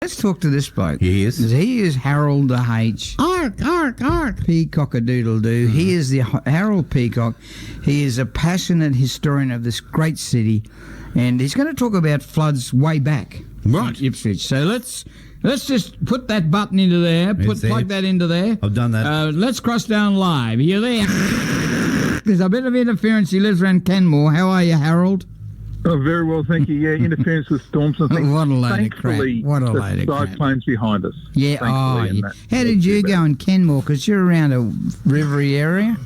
Let's talk to this bloke. He is. He is Harold the H. Ark. Peacock-a-doodle-doo. He is the Harold Peacock. He is a passionate historian of this great city, and he's going to talk about floods way back Right. in Ipswich. So let's just put that button into there. Plug that into there. I've done that. Let's cross down live. Are you there? There's a bit of interference. He lives around Canmore. How are you, Harold? Oh, very well, thank you. Yeah, interference with storms and things. What a load of crap. Thankfully, What a load of the crap. cyclone's behind us. Yeah, Thankfully, yeah. How did you go in Canmore? Because you're around a rivery area.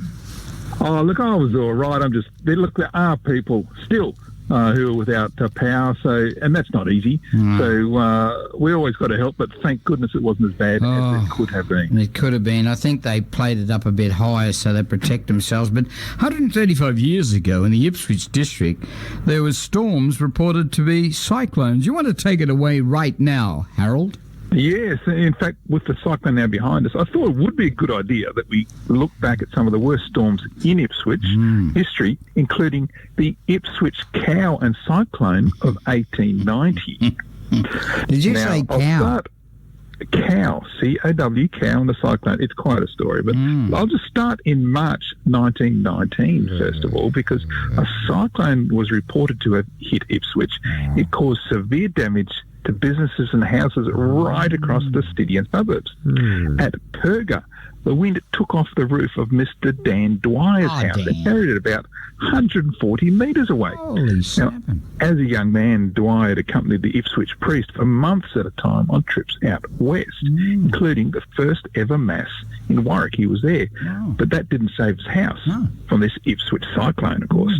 Oh, look, I was all right. There are people still who are without power, and that's not easy. So we always got to help, but thank goodness it wasn't as bad as it could have been. It could have been. I think they played it up a bit higher so they protect themselves. But 135 years ago in the Ipswich district, there was storms reported to be cyclones. You want to take it away right now, Harold? Yes, in fact, with the cyclone now behind us, I thought it would be a good idea that we look back at some of the worst storms in Ipswich history, including the Ipswich Cow and Cyclone of 1890. Did you say cow? Cow, C-O-W, cow and the cyclone. It's quite a story, but I'll just start in March 1919, first of all, because a cyclone was reported to have hit Ipswich. It caused severe damage to businesses and houses right across the city and suburbs. At Perga, the wind took off the roof of Mr. Dan Dwyer's house and carried it about 140 metres away. Holy snapping. As a young man, Dwyer had accompanied the Ipswich priest for months at a time on trips out west, including the first ever Mass in Warwick. He was there. But that didn't save his house from this Ipswich cyclone, of course.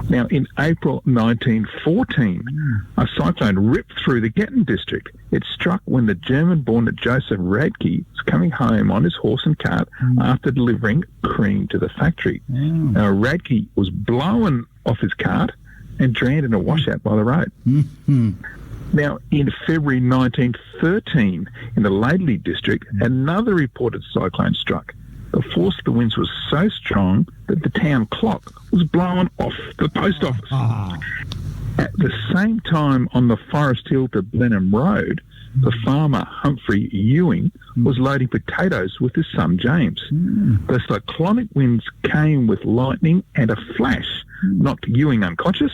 Now, in April 1914, a cyclone ripped through the Gatton district. It struck when the German-born Joseph Radke was coming home on his horse and cart after delivering cream to the factory. Now, Radke was blown off his cart and drowned in a washout by the road. Now, in February 1913, in the Laidley district, another reported cyclone struck. The force of the winds was so strong that the town clock was blown off the post office. At the same time, on the Forest Hill to Blenheim Road, the farmer Humphrey Ewing was loading potatoes with his son James. The cyclonic winds came with lightning and a flash knocked Ewing unconscious.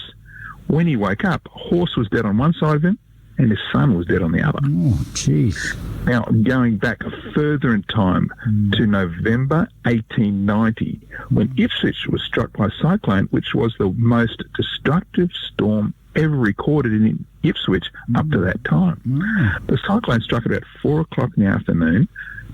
When he woke up, a horse was dead on one side of him and his son was dead on the other. Oh, jeez. Now, going back further in time to November 1890, when Ipswich was struck by a cyclone, which was the most destructive storm ever recorded in Ipswich up to that time. The cyclone struck about 4 o'clock in the afternoon.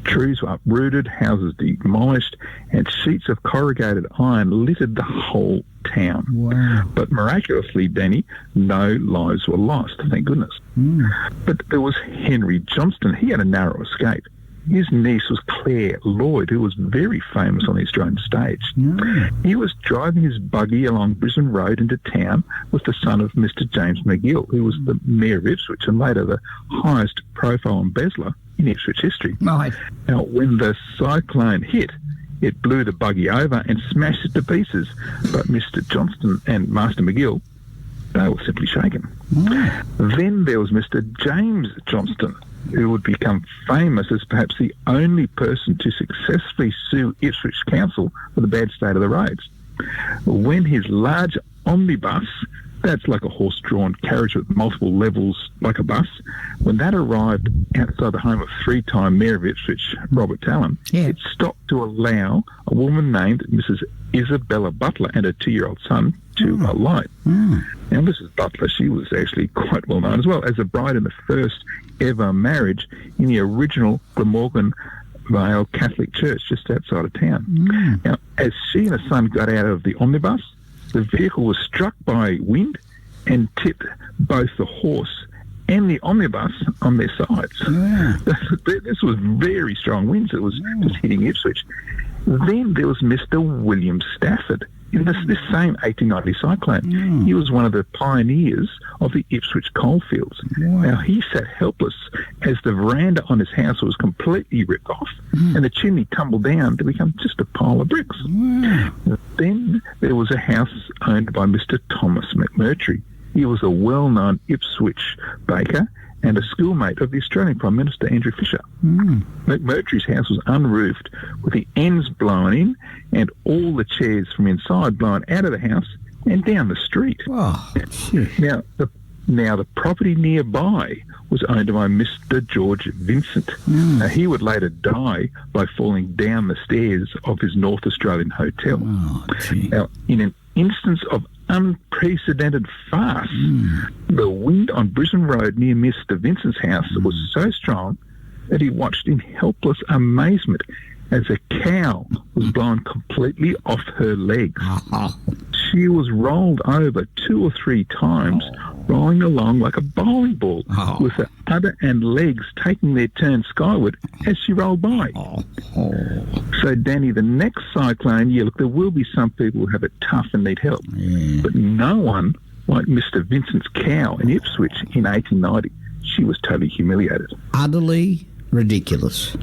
Trees were uprooted, houses demolished, and sheets of corrugated iron littered the whole town. But miraculously, Danny, no lives were lost, thank goodness. But there was Henry Johnston. He had a narrow escape. His niece was Claire Lloyd, who was very famous on the Australian stage. He was driving his buggy along Brisbane Road into town with the son of Mr. James McGill, who was the mayor of Ipswich and later the highest profile embezzler in Ipswich history. Now, when the cyclone hit, it blew the buggy over and smashed it to pieces. But Mr. Johnston and Master McGill, they were simply shaken. Then there was Mr. James Johnston, who would become famous as perhaps the only person to successfully sue Ipswich Council for the bad state of the roads. When his large omnibus, that's like a horse-drawn carriage with multiple levels like a bus, when that arrived outside the home of three-time Mayor of Ipswich, Robert Tallon, it stopped to allow a woman named Mrs. Isabella Butler and her 2-year-old son to alight. Now, Mrs. Butler, she was actually quite well known as well as a bride in the first ever marriage in the original Glamorgan Vale Catholic Church just outside of town. Now, as she and her son got out of the omnibus, the vehicle was struck by wind and tipped both the horse and the omnibus on their sides. This was very strong winds. It was just hitting Ipswich. Then there was Mr. William Stafford in this same 1890 cyclone. He was one of the pioneers of the Ipswich coalfields. Now, he sat helpless as the veranda on his house was completely ripped off and the chimney tumbled down to become just a pile of bricks. Then there was a house owned by Mr. Thomas McMurtry. He was a well-known Ipswich baker and a schoolmate of the Australian Prime Minister, Andrew Fisher. McMurtry's house was unroofed with the ends blown in and all the chairs from inside blown out of the house and down the street. Oh, shit. Now, the property nearby was owned by Mr. George Vincent. Now, he would later die by falling down the stairs of his North Australian hotel. Oh, gee. Now, in an instance of unprecedented farce, the wind on Brisbane Road near Mr. Vincent's house was so strong that he watched in helpless amazement as a cow was blown completely off her legs. She was rolled over 2 or 3 times, rolling along like a bowling ball, with her udder and legs taking their turn skyward as she rolled by. So, Danny, the next cyclone, look, there will be some people who have it tough and need help, but no one like Mr. Vincent's cow in Ipswich in 1890. She was totally humiliated. Utterly ridiculous.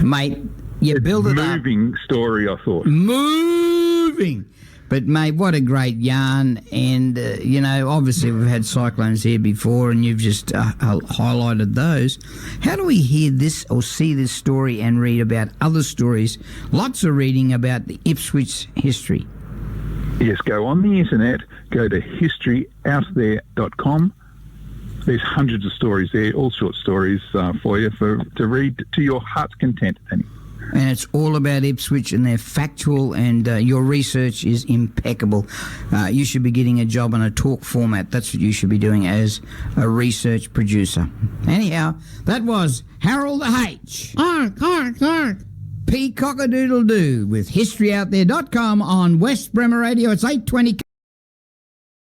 Mate, you build it up. Moving story, I thought. Moving. But, mate, what a great yarn. And, obviously we've had cyclones here before and you've just highlighted those. How do we hear this or see this story and read about other stories? Lots of reading about the Ipswich history. Yes, go on the internet, go to historyouthere.com. There's hundreds of stories there, all short stories for you to read to your heart's content, Danny. And it's all about Ipswich, and they're factual, and your research is impeccable. You should be getting a job on a talk format. That's what you should be doing as a research producer. Anyhow, that was Harold H. P. Cock-a-doodle-doo with historyouthere.com on West Bremer Radio. It's 8:20.